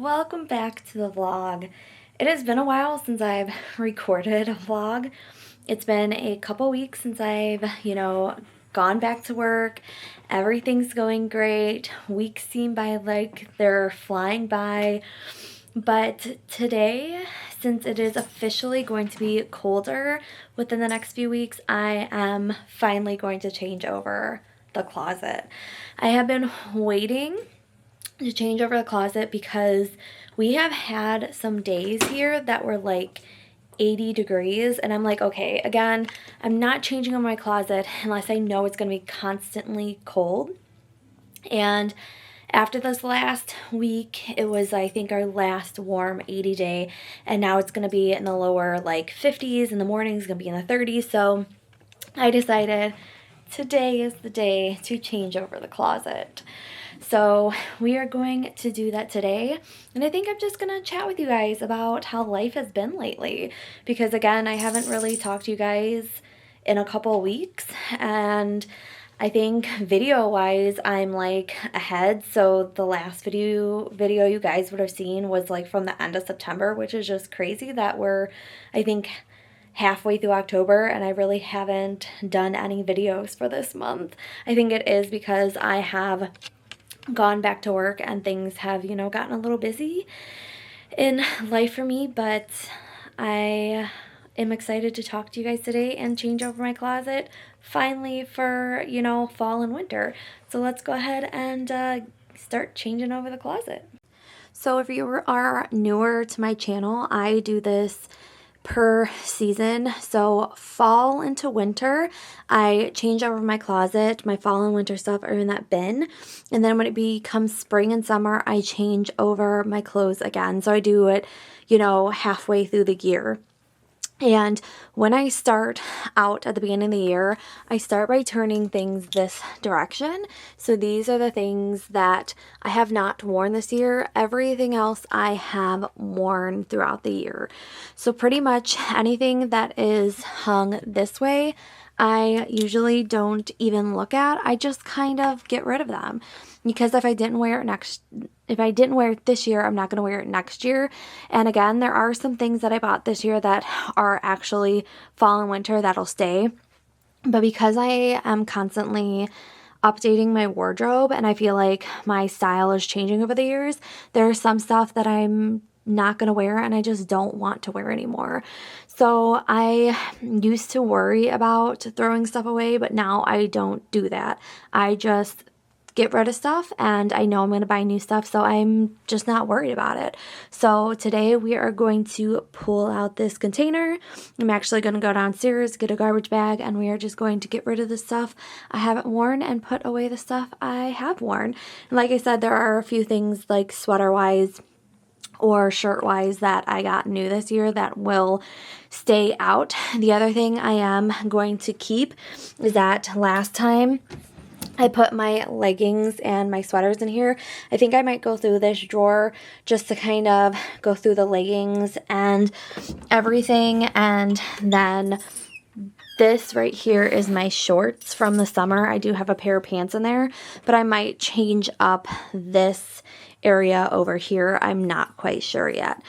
welcome back to the vlog. It has been a while since I've recorded a vlog. It's been a couple weeks since I've, gone back to work. Everything's going great. Weeks seem by like they're flying by. But today, since it is officially going to be colder within the next few weeks, I am finally going to change over the closet. I have been waiting to change over the closet because we have had some days here that were like 80 degrees, and I'm like, okay, again, I'm not changing over my closet unless I know it's going to be constantly cold. And after this last week, it was, I think, our last warm 80 day, and now it's going to be in the lower like 50s. In the morning it's going to be in the 30s. So I decided today is the day to change over the closet. So we are going to do that today, and I think I'm just gonna chat with you guys about how life has been lately, because again, I haven't really talked to you guys in a couple weeks, and I think video wise I'm like ahead. So the last video you guys would have seen was like from the end of September, which is just crazy that we're, I think, halfway through October and I really haven't done any videos for this month. I think it is because I have gone back to work and things have, gotten a little busy in life for me, but I am excited to talk to you guys today and change over my closet finally for, fall and winter. So let's go ahead and start changing over the closet. So if you are newer to my channel, I do this per season. So fall into winter, I change over my closet. My fall and winter stuff are in that bin. And then when it becomes spring and summer, I change over my clothes again. So I do it, halfway through the year. And when I start out at the beginning of the year, I start by turning things this direction. So these are the things that I have not worn this year. Everything else I have worn throughout the year. So pretty much anything that is hung this way, I usually don't even look at. I just kind of get rid of them, because if I didn't wear it this year, I'm not going to wear it next year. And again, there are some things that I bought this year that are actually fall and winter that'll stay. But because I am constantly updating my wardrobe and I feel like my style is changing over the years, there's some stuff that I'm not going to wear and I just don't want to wear anymore. So I used to worry about throwing stuff away, but now I don't do that. I just get rid of stuff, and I know I'm going to buy new stuff, so I'm just not worried about it. So today we are going to pull out this container. I'm actually going to go downstairs, get a garbage bag, and we are just going to get rid of the stuff I haven't worn and put away the stuff I have worn. And like I said, there are a few things like sweater-wise or shirt-wise that I got new this year that will stay out. The other thing I am going to keep is that last time I put my leggings and my sweaters in here. I think I might go through this drawer just to kind of go through the leggings and everything. And then this right here is my shorts from the summer. I do have a pair of pants in there, but I might change up this area over here. I'm not quite sure yet.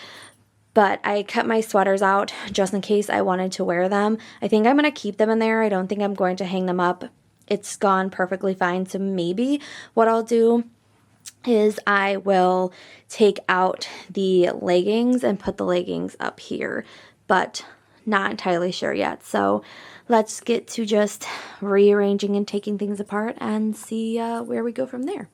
But I cut my sweaters out just in case I wanted to wear them. I think I'm going to keep them in there. I don't think I'm going to hang them up. It's gone perfectly fine. So maybe what I'll do is I will take out the leggings and put the leggings up here, but not entirely sure yet. So let's get to just rearranging and taking things apart and see where we go from there.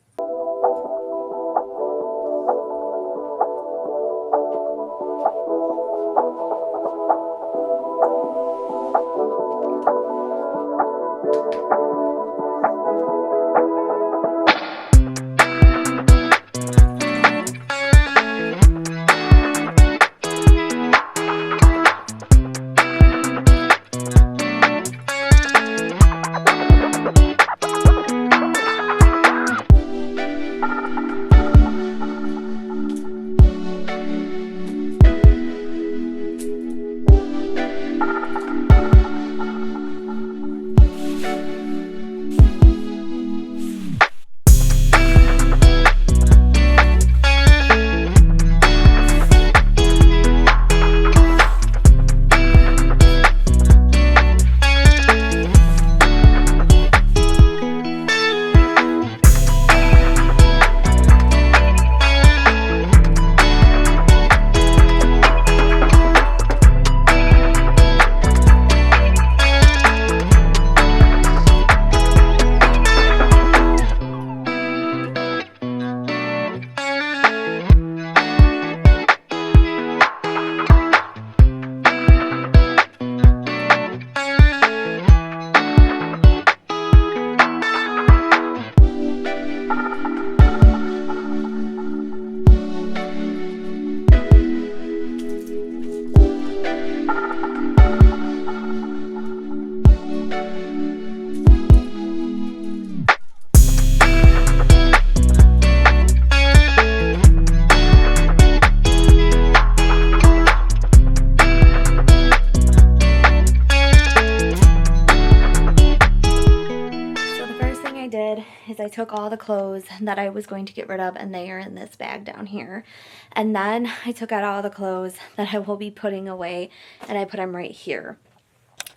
Is I took all the clothes that I was going to get rid of, and they are in this bag down here. And then I took out all the clothes that I will be putting away, and I put them right here.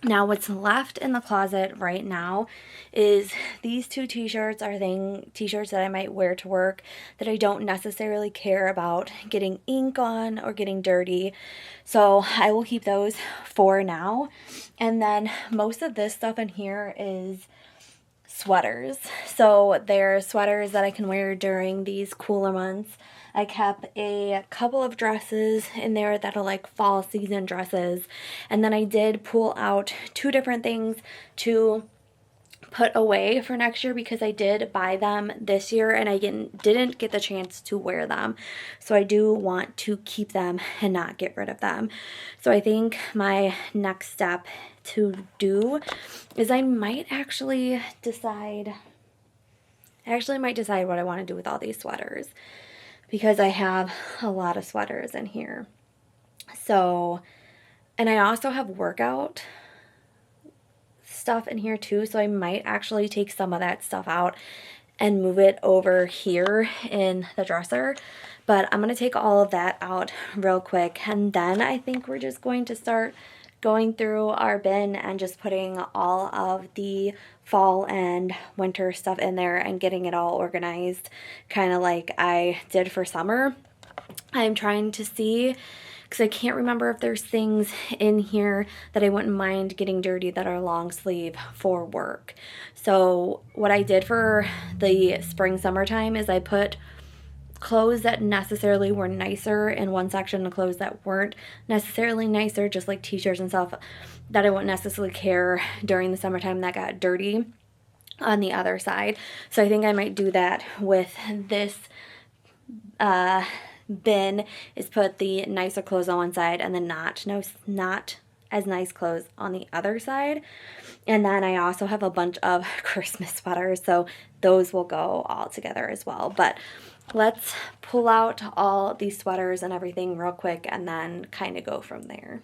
Now what's left in the closet right now is these two t-shirts are t-shirts that I might wear to work that I don't necessarily care about getting ink on or getting dirty. So I will keep those for now. And then most of this stuff in here is sweaters. So they're sweaters that I can wear during these cooler months. I kept a couple of dresses in there that are like fall season dresses. And then I did pull out two different things to put away for next year because I did buy them this year and I didn't get the chance to wear them. So I do want to keep them and not get rid of them. So I think my next step to do is I might actually decide what I want to do with all these sweaters because I have a lot of sweaters in here. So, and I also have workout stuff in here too, so I might actually take some of that stuff out and move it over here in the dresser. But I'm going to take all of that out real quick, and then I think we're just going to start going through our bin and just putting all of the fall and winter stuff in there and getting it all organized, kind of like I did for summer. I'm trying to see, because I can't remember if there's things in here that I wouldn't mind getting dirty that are long sleeve for work. So what I did for the spring summertime is I put clothes that necessarily were nicer in one section and clothes that weren't necessarily nicer, just like t-shirts and stuff that I wouldn't necessarily care during the summertime that got dirty on the other side. So I think I might do that with this bin, is put the nicer clothes on one side and then not as nice clothes on the other side. And then I also have a bunch of Christmas sweaters, so those will go all together as well. But let's pull out all these sweaters and everything real quick and then kind of go from there.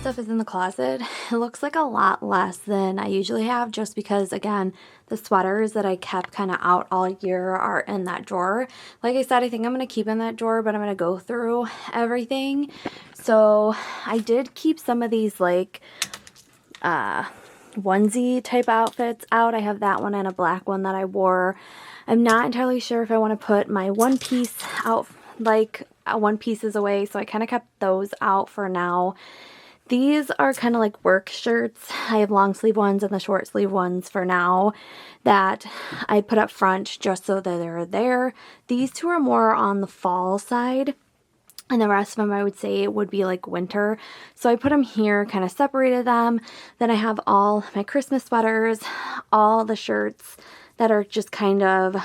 Stuff is in the closet. It looks like a lot less than I usually have, just because, again, the sweaters that I kept kind of out all year are in that drawer. Like I said, I think I'm going to keep in that drawer, but I'm going to go through everything. So I did keep some of these like onesie type outfits out. I have that one and a black one that I wore. I'm not entirely sure if I want to put my one piece out, like one pieces away, so I kind of kept those out for now. These are kind of like work shirts. I have long sleeve ones and the short sleeve ones for now that I put up front just so that they're there. These two are more on the fall side, and the rest of them I would say would be like winter. So I put them here, kind of separated them. Then I have all my Christmas sweaters, all the shirts that are just kind of,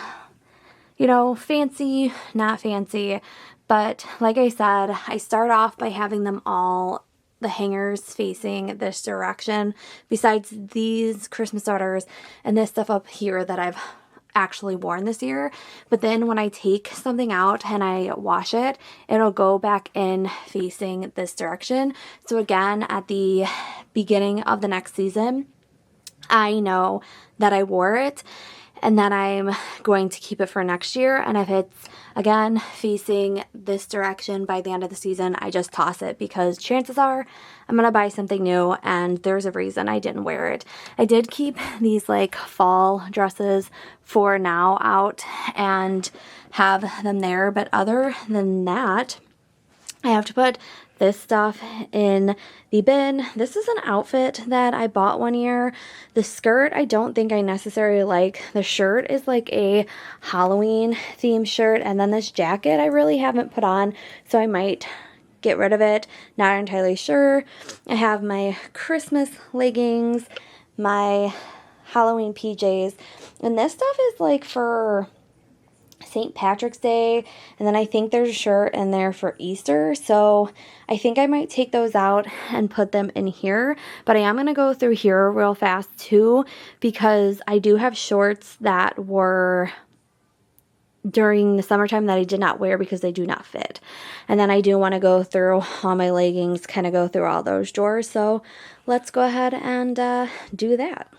you know, fancy, not fancy. But like I said, I start off by having them all, the hangers facing this direction, besides these Christmas sweaters and this stuff up here that I've actually worn this year. But then when I take something out and I wash it, it'll go back in facing this direction. So again, at the beginning of the next season, I know that I wore it and that I'm going to keep it for next year. And if it's, again, facing this direction by the end of the season, I just toss it, because chances are I'm going to buy something new and there's a reason I didn't wear it. I did keep these like fall dresses for now out and have them there. But other than that, I have to put this stuff in the bin. This is an outfit that I bought one year. The skirt, I don't think I necessarily like. The shirt is like a Halloween themed shirt. And then this jacket I really haven't put on, so I might get rid of it. Not entirely sure. I have my Christmas leggings, my Halloween PJs. And this stuff is like for St. Patrick's Day, and then I think there's a shirt in there for Easter, so I think I might take those out and put them in here. But I am going to go through here real fast too, because I do have shorts that were during the summertime that I did not wear because they do not fit. And then I do want to go through all my leggings, kind of go through all those drawers, so let's go ahead and do that.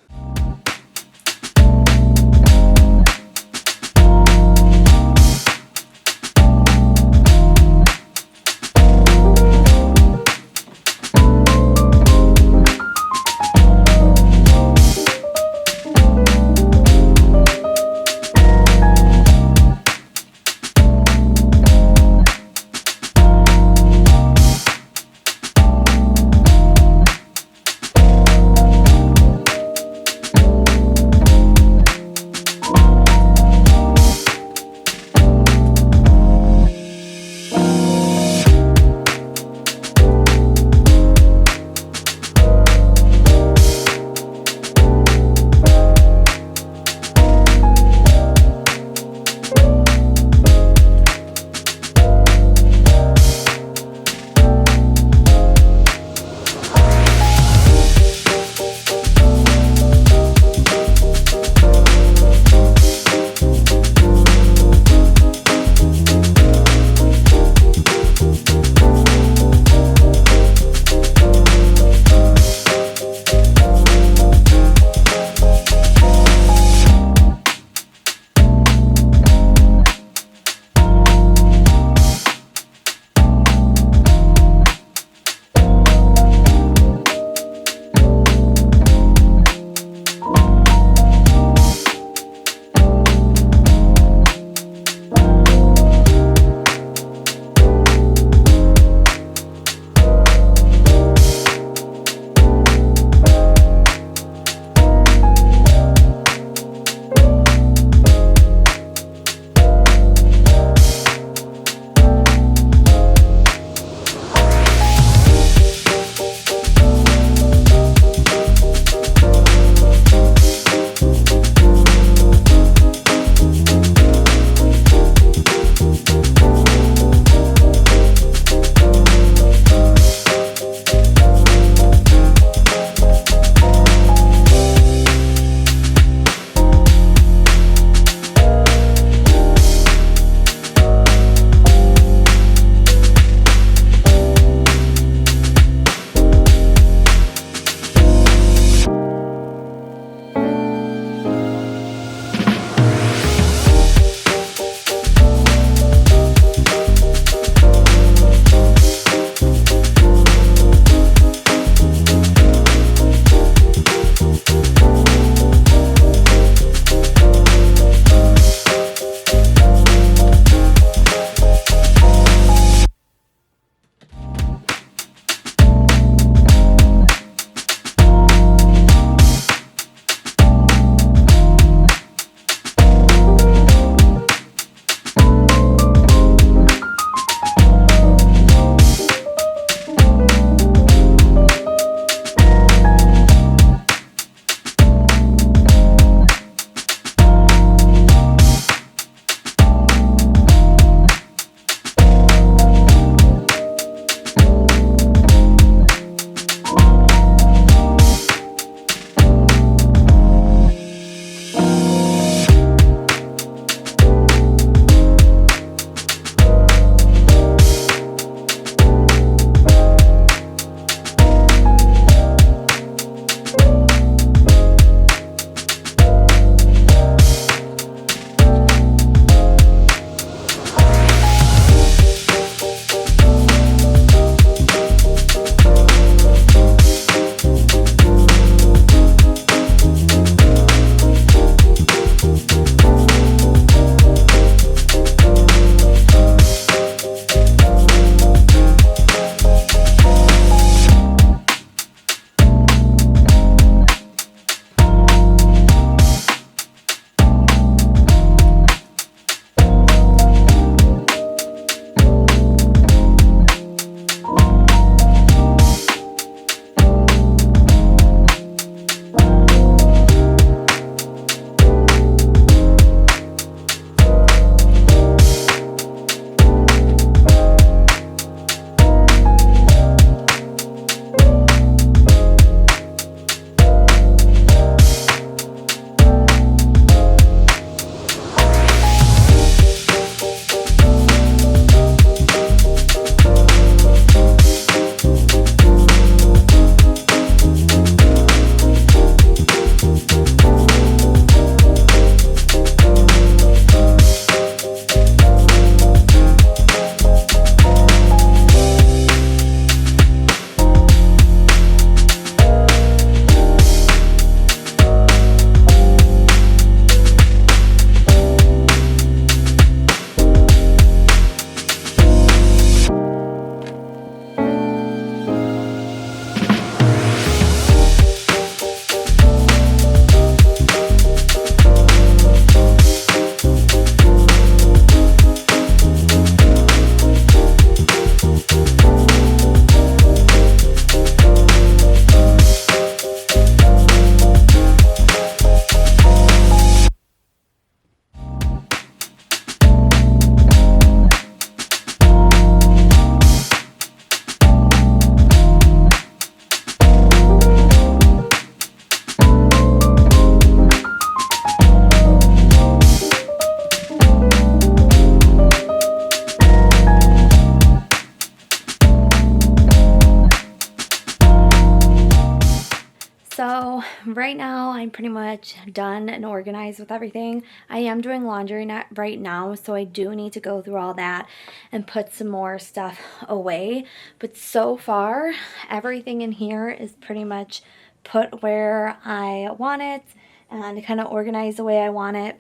right now I'm pretty much done and organized with everything. I am doing laundry right now, so I do need to go through all that and put some more stuff away. But so far, everything in here is pretty much put where I want it and kind of organized the way I want it.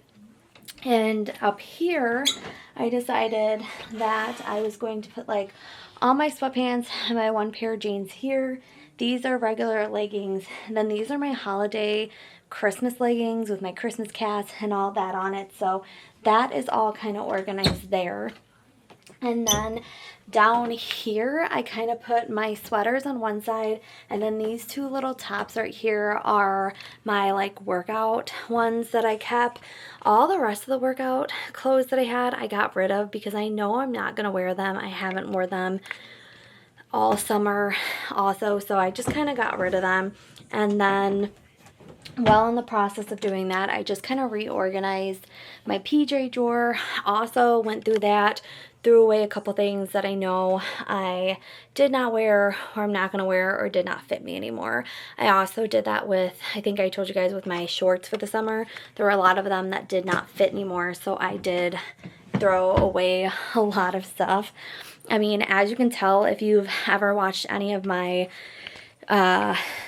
And up here, I decided that I was going to put like all my sweatpants and my one pair of jeans here. These are regular leggings. And then these are my holiday Christmas leggings with my Christmas cats and all that on it. So that is all kind of organized there. And then down here, I kind of put my sweaters on one side, and then these two little tops right here are my like workout ones that I kept. All the rest of the workout clothes that I had, I got rid of because I know I'm not going to wear them. I haven't worn them all summer also, so I just kind of got rid of them. And then while in the process of doing that, I just kind of reorganized my PJ drawer. Also went through that, threw away a couple things that I know I did not wear or I'm not going to wear or did not fit me anymore. I also did that with, I think I told you guys, with my shorts for the summer. There were a lot of them that did not fit anymore, so I did throw away a lot of stuff. I mean, as you can tell, if you've ever watched any of my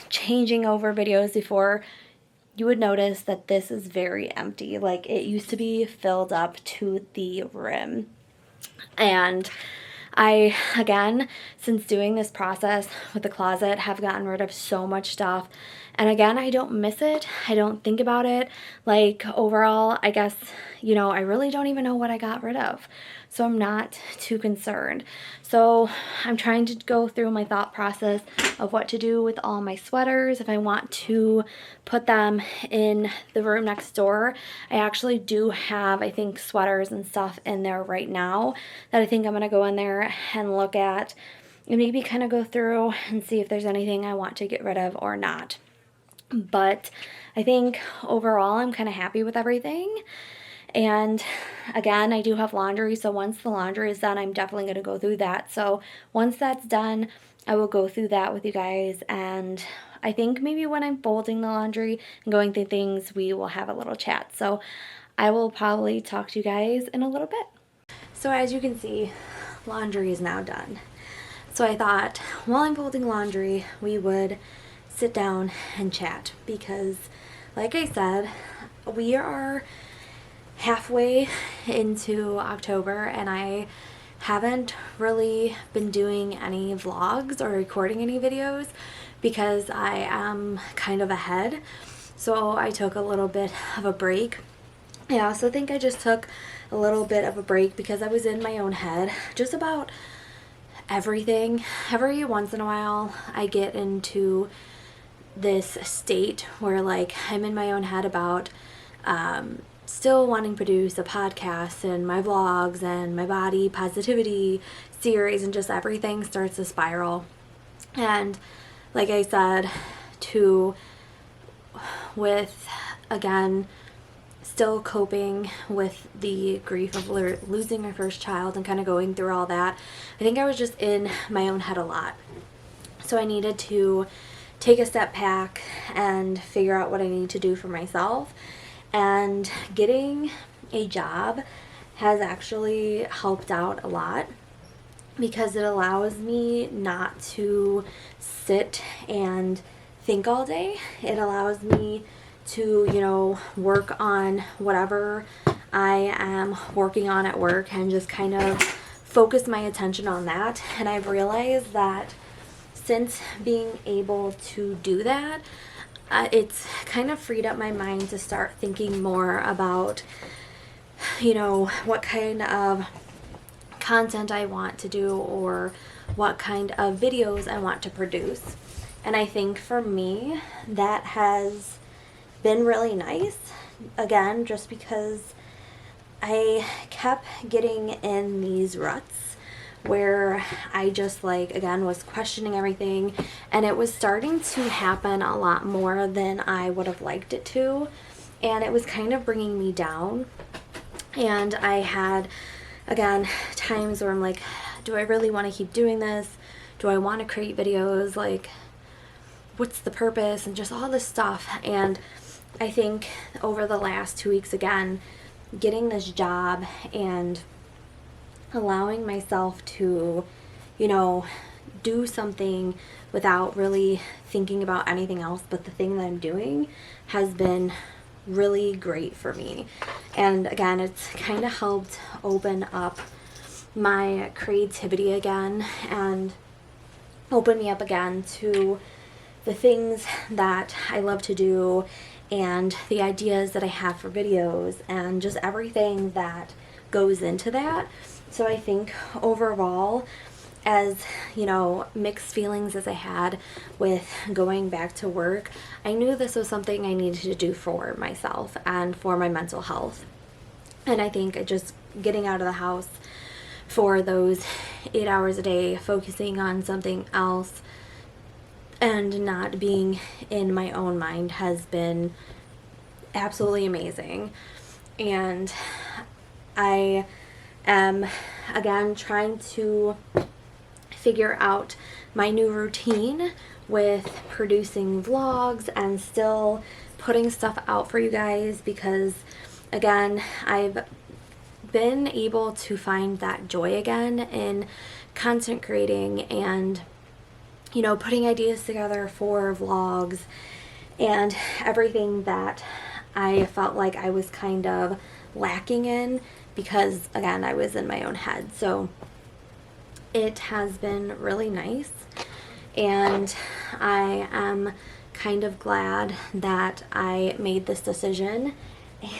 changing over videos before, you would notice that this is very empty. Like, it used to be filled up to the rim. And I, again, since doing this process with the closet, have gotten rid of so much stuff. And again, I don't miss it. I don't think about it. Like, overall, I guess, you know, I really don't even know what I got rid of. So I'm not too concerned. So I'm trying to go through my thought process of what to do with all my sweaters. If I want to put them in the room next door, I actually do have, I think, sweaters and stuff in there right now that I think I'm going to go in there and look at and maybe kind of go through and see if there's anything I want to get rid of or not. But I think overall I'm kind of happy with everything. And again, I do have laundry, so once the laundry is done, I'm definitely going to go through that. So once that's done, I will go through that with you guys, and I think maybe when I'm folding the laundry and going through things, we will have a little chat. So I will probably talk to you guys in a little bit. So as you can see, laundry is now done. So I thought while I'm folding laundry, we would sit down and chat because, like I said, we are halfway into October and I haven't really been doing any vlogs or recording any videos because I am kind of ahead. So I took a little bit of a break. I also think I just took a little bit of a break because I was in my own head just about everything. Every once in a while I get into this state where like I'm in my own head about still wanting to produce a podcast and my vlogs and my body positivity series, and just everything starts to spiral. And like I said, with again still coping with the grief of losing my first child and kind of going through all that, I think I was just in my own head a lot. So I needed to take a step back and figure out what I need to do for myself. And getting a job has actually helped out a lot because it allows me not to sit and think all day. It allows me to, you know, work on whatever I am working on at work and just kind of focus my attention on that. And I've realized that since being able to do that, it's kind of freed up my mind to start thinking more about, you know, what kind of content I want to do or what kind of videos I want to produce. And I think for me, that has been really nice. Again, just because I kept getting in these ruts where I just like, again, was questioning everything, and it was starting to happen a lot more than I would have liked it to, and it was kind of bringing me down. And I had, again, times where I'm like, do I really want to keep doing this? Do I want to create videos? Like, what's the purpose and just all this stuff. And I think over the last 2 weeks, again, getting this job and allowing myself to, do something without really thinking about anything else but the thing that I'm doing has been really great for me. And again, it's kind of helped open up my creativity again and open me up again to the things that I love to do and the ideas that I have for videos and just everything that goes into that. So I think overall, as mixed feelings as I had with going back to work, I knew this was something I needed to do for myself and for my mental health. And I think just getting out of the house for those 8 hours a day, focusing on something else and not being in my own mind has been absolutely amazing. And I am again trying to figure out my new routine with producing vlogs and still putting stuff out for you guys, because again, I've been able to find that joy again in content creating and putting ideas together for vlogs and everything that I felt like I was kind of lacking in, because again, I was in my own head. So it has been really nice, and I am kind of glad that I made this decision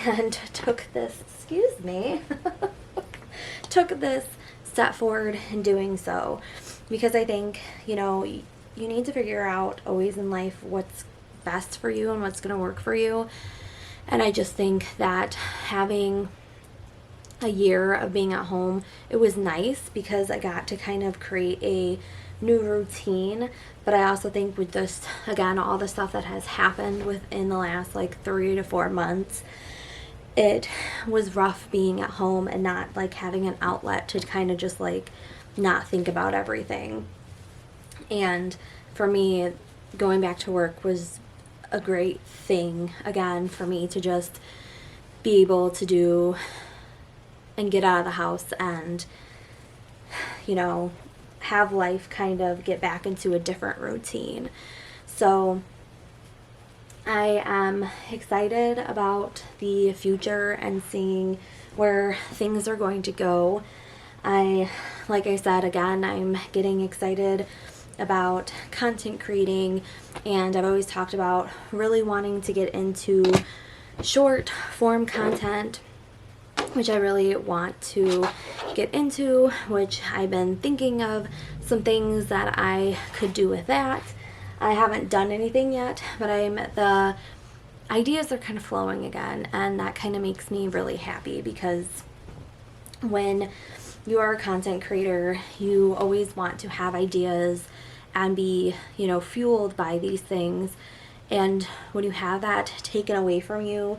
and took this step forward in doing so, because I think you need to figure out always in life what's best for you and what's going to work for you. And I just think that having a year of being at home, it was nice because I got to kind of create a new routine. But I also think with just, again, all the stuff that has happened within the last 3 to 4 months, it was rough being at home and not having an outlet to kind of just not think about everything. And for me, going back to work was a great thing again for me to just be able to do and get out of the house and have life kind of get back into a different routine. So I am excited about the future and seeing where things are going to go. Like I said, again, I'm getting excited about content creating, and I've always talked about really wanting to get into short form content, which I really want to get into, which I've been thinking of some things that I could do with that. I haven't done anything yet, but the ideas are kind of flowing again, and that kind of makes me really happy, because when you are a content creator, you always want to have ideas and be, fueled by these things. And when you have that taken away from you,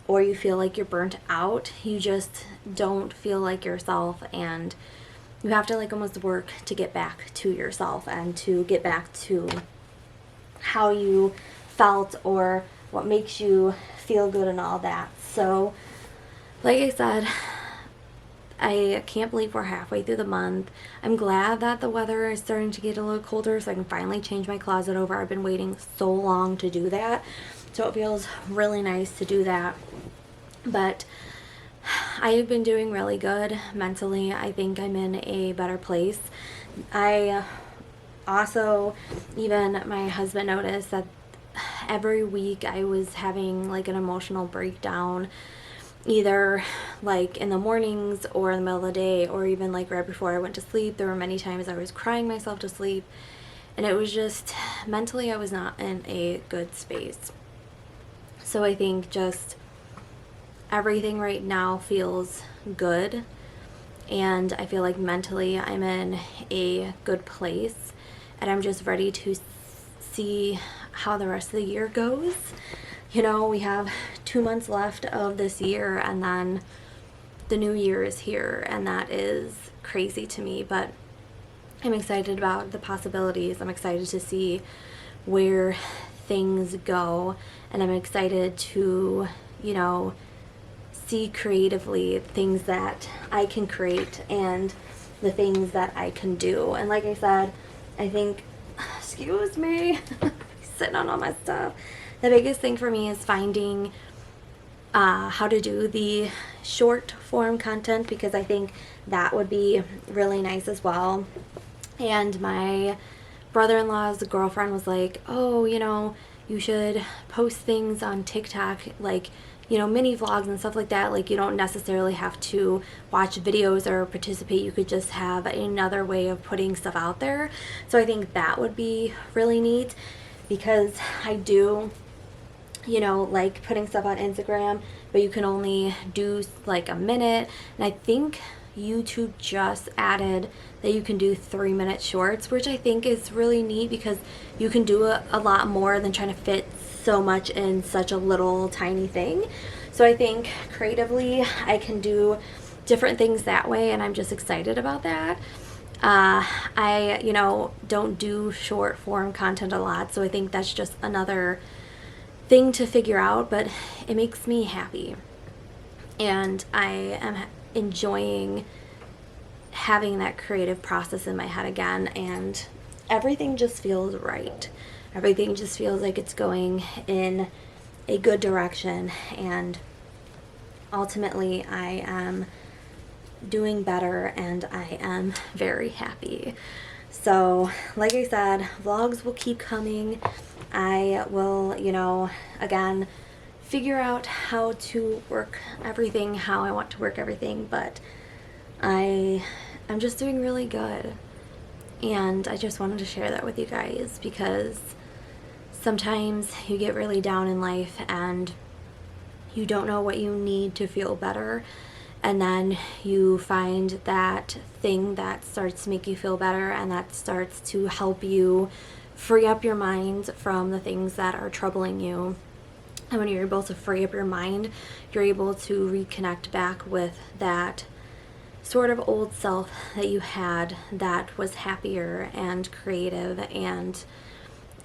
or you feel like you're burnt out, you just don't feel like yourself, and you have to almost work to get back to yourself and to get back to how you felt or what makes you feel good and all that. So like I said, I can't believe we're halfway through the month. I'm glad that the weather is starting to get a little colder so I can finally change my closet over. I've been waiting so long to do that, so it feels really nice to do that. But I've been doing really good mentally. I think I'm in a better place. I also, even my husband noticed that every week I was having an emotional breakdown, either in the mornings or in the middle of the day, or even right before I went to sleep. There were many times I was crying myself to sleep, and it was just mentally I was not in a good space. So I think just everything right now feels good, and I feel like mentally I'm in a good place, and I'm just ready to see how the rest of the year goes. We have 2 months left of this year, and then the new year is here, and that is crazy to me, but I'm excited about the possibilities. I'm excited to see where things go, and I'm excited to, you know, see creatively things that I can create and the things that I can do. And like I said, I think, excuse me, sitting on all my stuff. The biggest thing for me is finding how to do the short form content, because I think that would be really nice as well. And my brother-in-law's girlfriend was like, oh, you know, you should post things on TikTok, like, you know, mini vlogs and stuff like that. Like, you don't necessarily have to watch videos or participate. You could just have another way of putting stuff out there. So I think that would be really neat, because I do, you know, like putting stuff on Instagram, but you can only do like a minute. And I think YouTube just added that you can do 3-minute shorts, which I think is really neat, because you can do a lot more than trying to fit so much in such a little tiny thing. So I think creatively I can do different things that way, and I'm just excited about that. I, you know, don't do short form content a lot, so I think that's just another thing to figure out, but it makes me happy, and I am enjoying having that creative process in my head again, and everything just feels right. Everything just feels like it's going in a good direction, and ultimately I am doing better, and I am very happy. So like I said, vlogs will keep coming. I will, you know, again, figure out how to work everything, how I want to work everything, but I'm just doing really good. And I just wanted to share that with you guys, because sometimes you get really down in life and you don't know what you need to feel better, and then you find that thing that starts to make you feel better, and that starts to help you free up your mind from the things that are troubling you. And when you're able to free up your mind, you're able to reconnect back with that sort of old self that you had that was happier and creative, and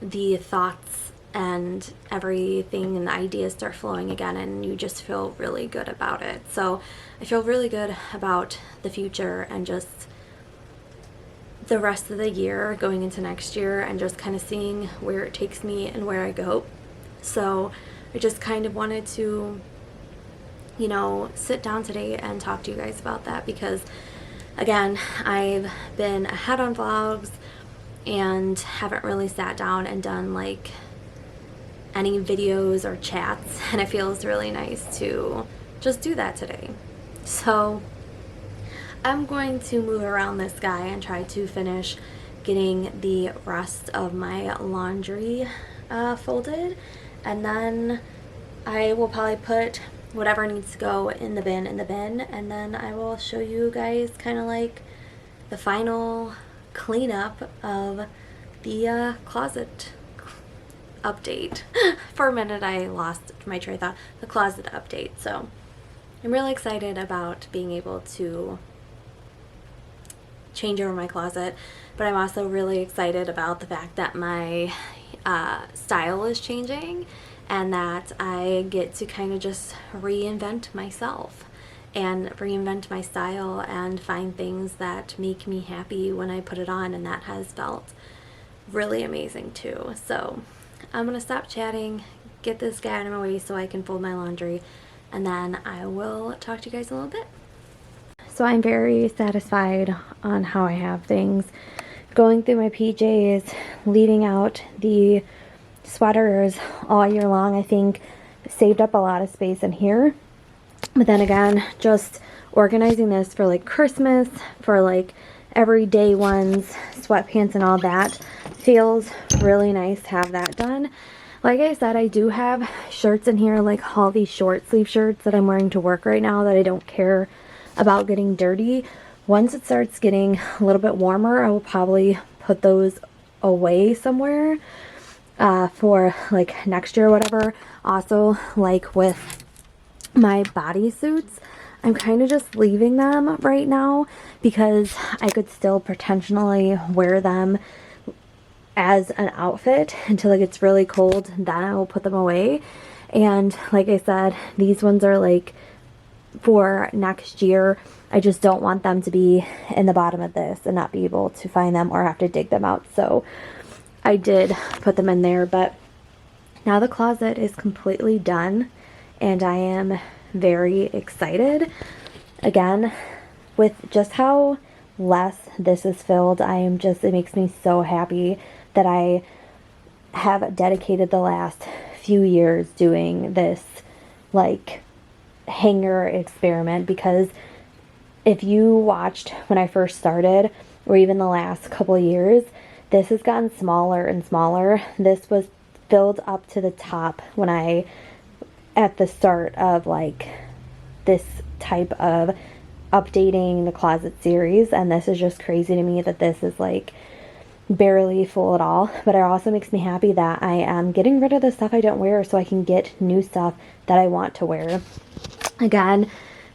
the thoughts and everything and the ideas start flowing again, and you just feel really good about it. So I feel really good about the future and just the rest of the year going into next year, and just kind of seeing where it takes me and where I go. So I just kind of wanted to, you know, sit down today and talk to you guys about that, because again, I've been ahead on vlogs and haven't really sat down and done like any videos or chats, and it feels really nice to just do that today. So I'm going to move around this guy and try to finish getting the rest of my laundry folded, and then I will probably put whatever needs to go in the bin, and then I will show you guys kind of like the final cleanup of the closet update. For a minute I lost my train of thought. The closet update. So I'm really excited about being able to change over my closet, but I'm also really excited about the fact that my style is changing, and that I get to kind of just reinvent myself and reinvent my style and find things that make me happy when I put it on, and that has felt really amazing too. So I'm gonna stop chatting, get this guy out of my way so I can fold my laundry, and then I will talk to you guys a little bit. So I'm very satisfied on how I have things. Going through my PJs, leaving out the sweaters all year long, I think saved up a lot of space in here. But then again, just organizing this for like Christmas, for like everyday ones, sweatpants and all that, feels really nice to have that done. Like I said, I do have shirts in here, like all these short sleeve shirts that I'm wearing to work right now that I don't care about getting dirty. Once it starts getting a little bit warmer, I will probably put those away somewhere for like next year or whatever. Also, like with my bodysuits, I'm kind of just leaving them right now because I could still potentially wear them as an outfit until it gets really cold. Then I will put them away. And like I said, these ones are like for next year. I just don't want them to be in the bottom of this and not be able to find them or have to dig them out. So I did put them in there, but now the closet is completely done and I am very excited. Again, with just how less this is filled, it makes me so happy that I have dedicated the last few years doing this like hanger experiment, because if you watched when I first started, or even the last couple years, this has gotten smaller and smaller. This was filled up to the top at the start of like this type of updating the closet series, and this is just crazy to me that this is like barely full at all. But it also makes me happy that I am getting rid of the stuff I don't wear so I can get new stuff that I want to wear. Again,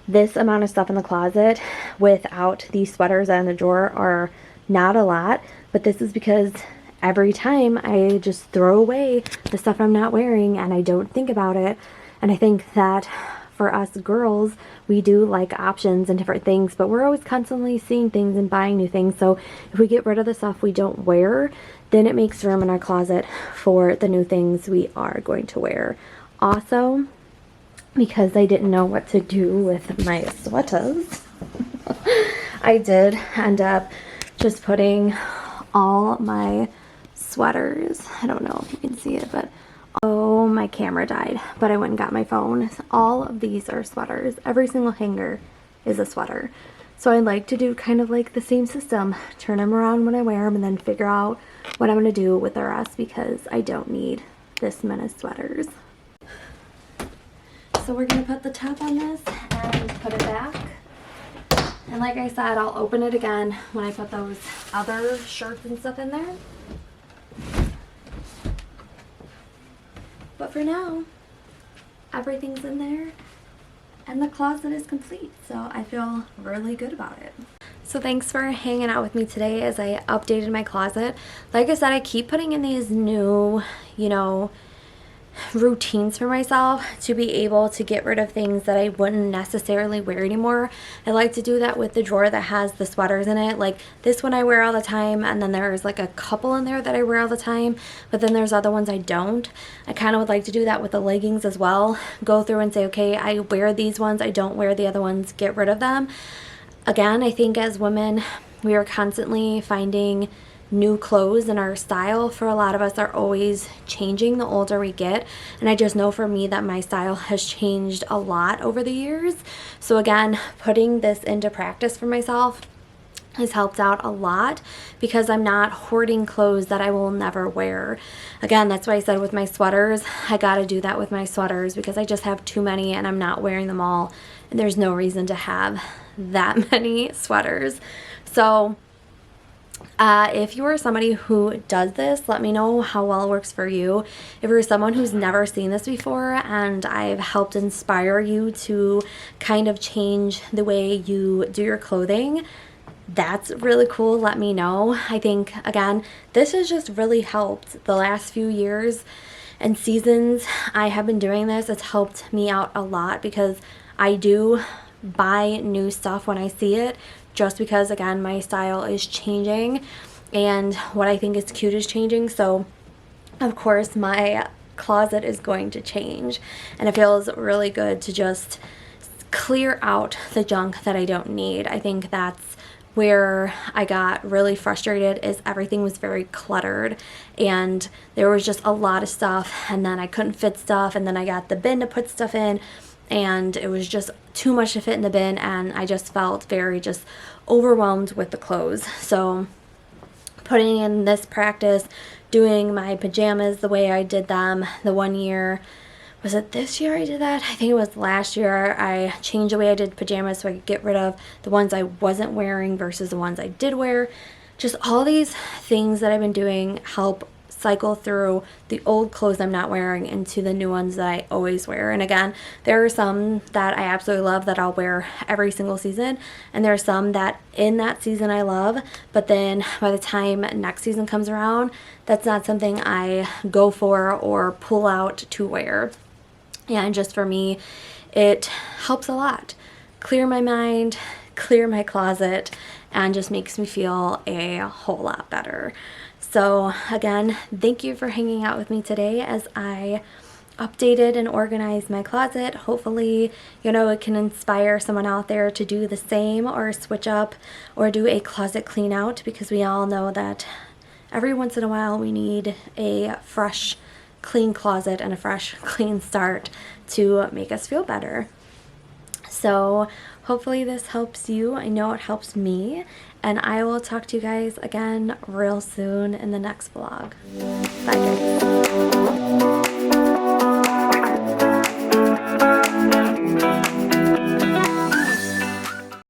this amount of stuff in the closet without these sweaters in the drawer are not a lot, but this is because every time I just throw away the stuff I'm not wearing and I don't think about it. And I think that for us girls, we do like options and different things, but we're always constantly seeing things and buying new things. So if we get rid of the stuff we don't wear, then it makes room in our closet for the new things we are going to wear. Also, because I didn't know what to do with my sweaters, I did end up just putting all my sweaters, I don't know if you can see it, but oh, my camera died, but I went and got my phone. All of these are sweaters. Every single hanger is a sweater. So I like to do kind of like the same system, turn them around when I wear them and then figure out what I'm going to do with the rest, because I don't need this many sweaters. So we're going to put the top on this and put it back. And like I said, I'll open it again when I put those other shirts and stuff in there. But for now, everything's in there and the closet is complete. So I feel really good about it. So thanks for hanging out with me today as I updated my closet. Like I said, I keep putting in these new, routines for myself to be able to get rid of things that I wouldn't necessarily wear anymore. I like to do that with the drawer that has the sweaters in it. Like this one I wear all the time, and then there's like a couple in there that I wear all the time, but then there's other ones I don't. I kind of would like to do that with the leggings as well. Go through and say, okay, I wear these ones, I don't wear the other ones, get rid of them. Again, I think as women, we are constantly finding new clothes, and our style for a lot of us are always changing the older we get. And I just know for me that my style has changed a lot over the years. So again, putting this into practice for myself has helped out a lot, because I'm not hoarding clothes that I will never wear. Again, that's why I said with my sweaters, I gotta do that with my sweaters, because I just have too many and I'm not wearing them all, and there's no reason to have that many sweaters. So if you are somebody who does this, let me know how well it works for you. If you're someone who's never seen this before and I've helped inspire you to kind of change the way you do your clothing, that's really cool. Let me know. I think, again, this has just really helped the last few years and seasons I have been doing this. It's helped me out a lot, because I do buy new stuff when I see it, just because, again, my style is changing and what I think is cute is changing. So of course my closet is going to change, and it feels really good to just clear out the junk that I don't need. I think that's where I got really frustrated, is everything was very cluttered and there was just a lot of stuff, and then I couldn't fit stuff, and then I got the bin to put stuff in, and it was just too much to fit in the bin, and I just felt very just overwhelmed with the clothes. So putting in this practice, doing my pajamas the way I did them the one year, was it this year I did that? I think it was last year. I changed the way I did pajamas so I could get rid of the ones I wasn't wearing versus the ones I did wear. Just all these things that I've been doing help cycle through the old clothes I'm not wearing into the new ones that I always wear. And again, there are some that I absolutely love that I'll wear every single season, and there are some that in that season I love, but then by the time next season comes around, that's not something I go for or pull out to wear. And just for me, it helps a lot. Clear my mind, clear my closet, and just makes me feel a whole lot better. So again, thank you for hanging out with me today as I updated and organized my closet. Hopefully, it can inspire someone out there to do the same or switch up or do a closet clean out, because we all know that every once in a while we need a fresh, clean closet and a fresh, clean start to make us feel better. So hopefully this helps you. I know it helps me, and I will talk to you guys again real soon in the next vlog. Bye guys.